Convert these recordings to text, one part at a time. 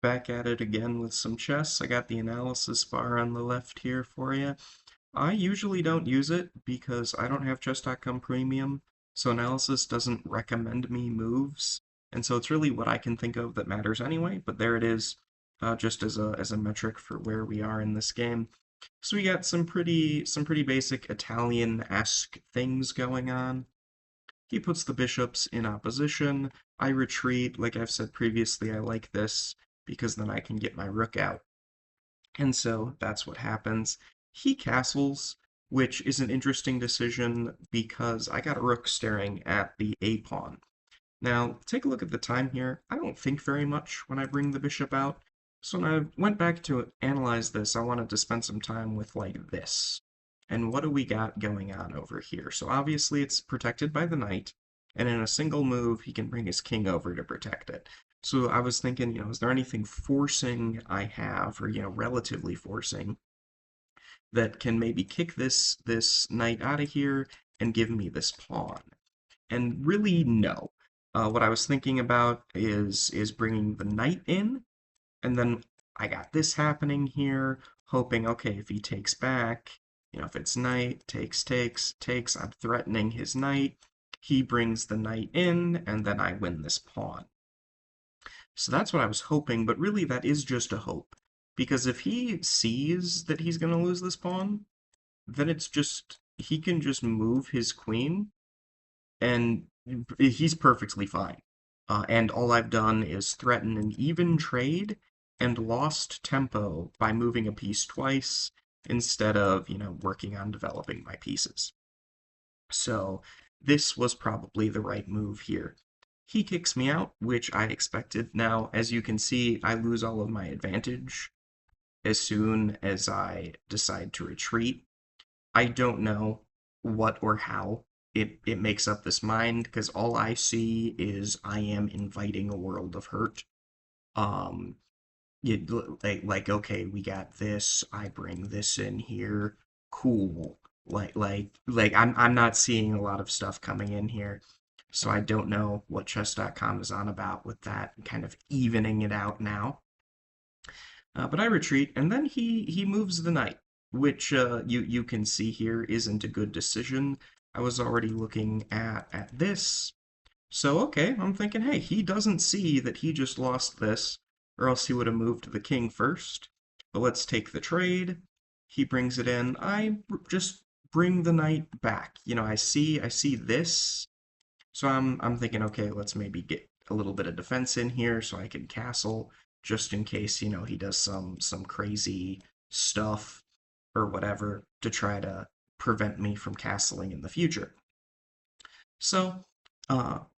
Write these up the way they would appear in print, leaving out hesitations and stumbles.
Back at it again with some chess. I got the analysis bar on the left here for you. I usually don't use it because I don't have chess.com premium, so analysis doesn't recommend me moves. And so it's really what I can think of that matters anyway, but there it is, just as a metric for where we are in this game. So we got some pretty basic Italian-esque things going on. He puts the bishops in opposition. I retreat. Like I've said previously, I like this because then I can get my rook out. And so that's what happens. He castles, which is an interesting decision because I got a rook staring at the A pawn. Now, take a look at the time here. I don't think very much when I bring the bishop out. So when I went back to analyze this, I wanted to spend some time with like this. And what do we got going on over here? So obviously it's protected by the knight, and in a single move he can bring his king over to protect it. So I was thinking, is there anything forcing I have, or relatively forcing, that can maybe kick this knight out of here and give me this pawn? And really, no. What I was thinking about is bringing the knight in, and then I got this happening here, hoping, okay, if he takes back, if it's knight, takes, I'm threatening his knight. He brings the knight in, and then I win this pawn. So that's what I was hoping, but really that is just a hope. Because if he sees that he's going to lose this pawn, then he can just move his queen, and he's perfectly fine. And all I've done is threaten an even trade and lost tempo by moving a piece twice instead of, working on developing my pieces. So this was probably the right move here. He kicks me out, which I expected. Now, as you can see, I lose all of my advantage as soon as I decide to retreat. I don't know what or how it makes up this mind because all I see is I am inviting a world of hurt. Um, like okay, we got this. I bring this in here. Cool. Like I'm not seeing a lot of stuff coming in here. So I don't know what chess.com is on about with that kind of evening it out now. But I retreat, and then he moves the knight, which you can see here isn't a good decision. I was already looking at this, so okay, I'm thinking, hey, he doesn't see that he just lost this, or else he would have moved the king first. But let's take the trade. He brings it in. Just bring the knight back. I see this, so I'm thinking, okay, let's maybe get a little bit of defense in here so I can castle just in case, he does some crazy stuff or whatever to try to prevent me from castling in the future. So,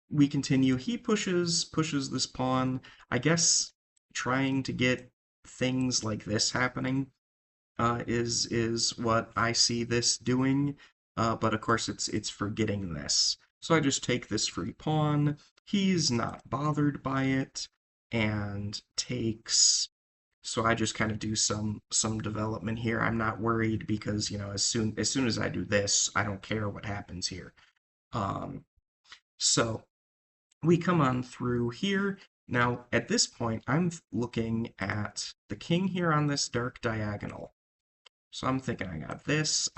we continue. He pushes this pawn, I guess trying to get things like this happening is what I see this doing. But of course, it's forgetting this. So I just take this free pawn. He's not bothered by it, and takes. So I just kind of do some development here. I'm not worried because as soon as I do this, I don't care what happens here. Um, so we come on through here. Now, at this point, I'm looking at the king here on this dark diagonal. So I'm thinking I got this.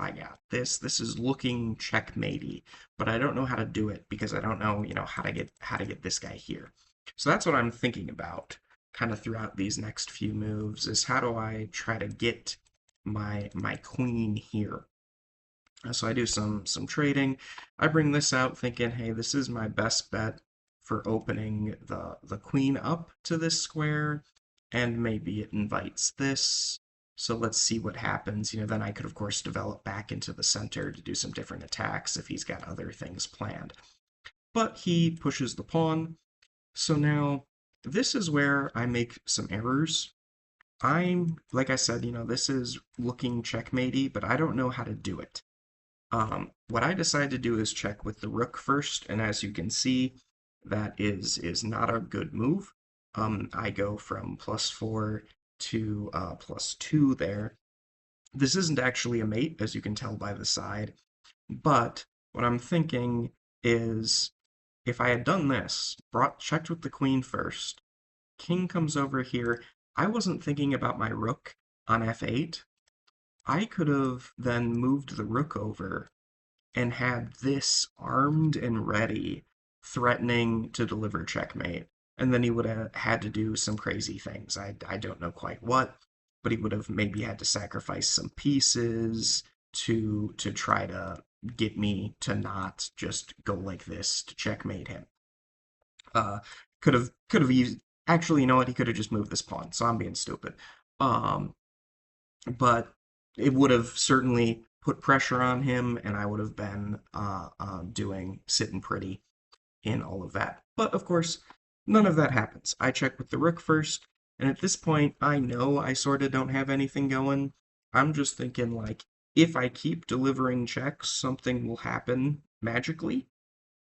This is looking checkmatey, but I don't know how to do it because I don't know, how to get this guy here. So that's what I'm thinking about kind of throughout these next few moves is how do I try to get my queen here. So I do some trading. I bring this out thinking, hey, this is my best bet for opening the queen up to this square, and maybe it invites this. So let's see what happens. Then I could, of course, develop back into the center to do some different attacks if he's got other things planned. But he pushes the pawn. So now this is where I make some errors. Like I said, this is looking checkmatey, but I don't know how to do it. What I decide to do is check with the rook first, and as you can see, that is not a good move. I go from +4 to +2 there. This isn't actually a mate, as you can tell by the side, but what I'm thinking is if I had done this, checked with the queen first, king comes over here. I wasn't thinking about my rook on f8. I could have then moved the rook over and had this armed and ready, threatening to deliver checkmate. And then he would have had to do some crazy things. I don't know quite what, but he would have maybe had to sacrifice some pieces to try to get me to not just go like this to checkmate him. Uh, could have used actually, you know what? He could have just moved this pawn. So I'm being stupid. Um, but it would have certainly put pressure on him, and I would have been doing sitting pretty in all of that. But of course, none of that happens. I check with the rook first, and at this point, I know I sort of don't have anything going. I'm just thinking, like, if I keep delivering checks, something will happen magically.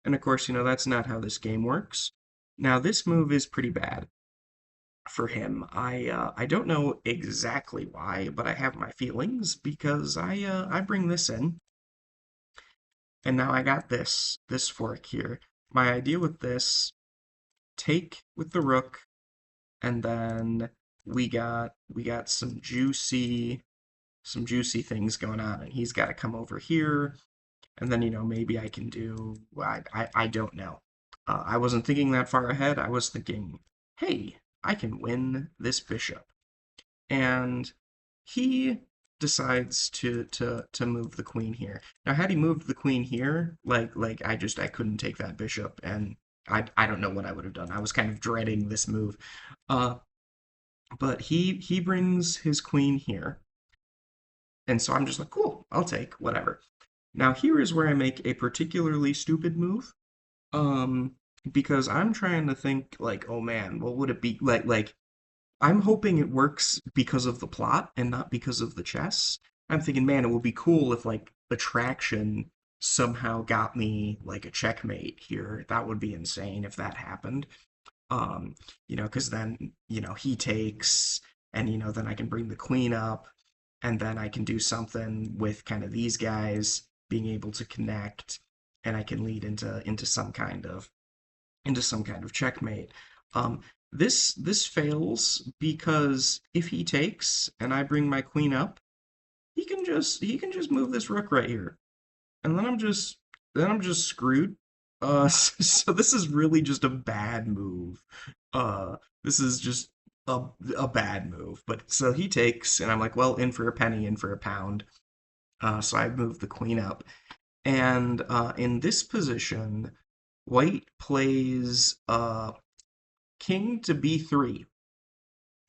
And of course, that's not how this game works. Now, this move is pretty bad for him. I don't know exactly why, but I have my feelings because I bring this in, and now I got this fork here. My idea with this, take with the rook, and then we got some juicy things going on, and he's got to come over here, and then maybe I can do I don't know. I wasn't thinking that far ahead. I was thinking, hey, I can win this bishop. And he decides to move the queen here. Now, had he moved the queen here, like I couldn't take that bishop, and I don't know what I would have done. I was kind of dreading this move. Uh, but he brings his queen here, and so I'm just like, cool, I'll take whatever. Now here is where I make a particularly stupid move. Um, because I'm trying to think like, oh man, what would it be like I'm hoping it works because of the plot and not because of the chess. I'm thinking, man, it would be cool if like attraction somehow got me like a checkmate here. That would be insane if that happened. Because then, he takes, and then I can bring the queen up, and then I can do something with kind of these guys being able to connect, and I can lead into some kind of checkmate. Um, this fails because if he takes and I bring my queen up, he can just move this rook right here, and then I'm just screwed. So this is really just a bad move. This is just a bad move. But so he takes, and I'm like, well, in for a penny, in for a pound. So I move the queen up, and in this position, White plays king to b3,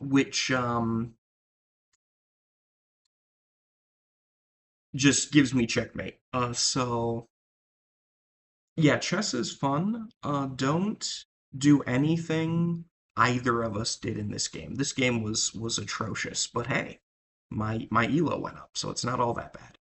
which just gives me checkmate. So yeah, chess is fun. Don't do anything either of us did in this game. This game was atrocious, but hey, my elo went up, so it's not all that bad.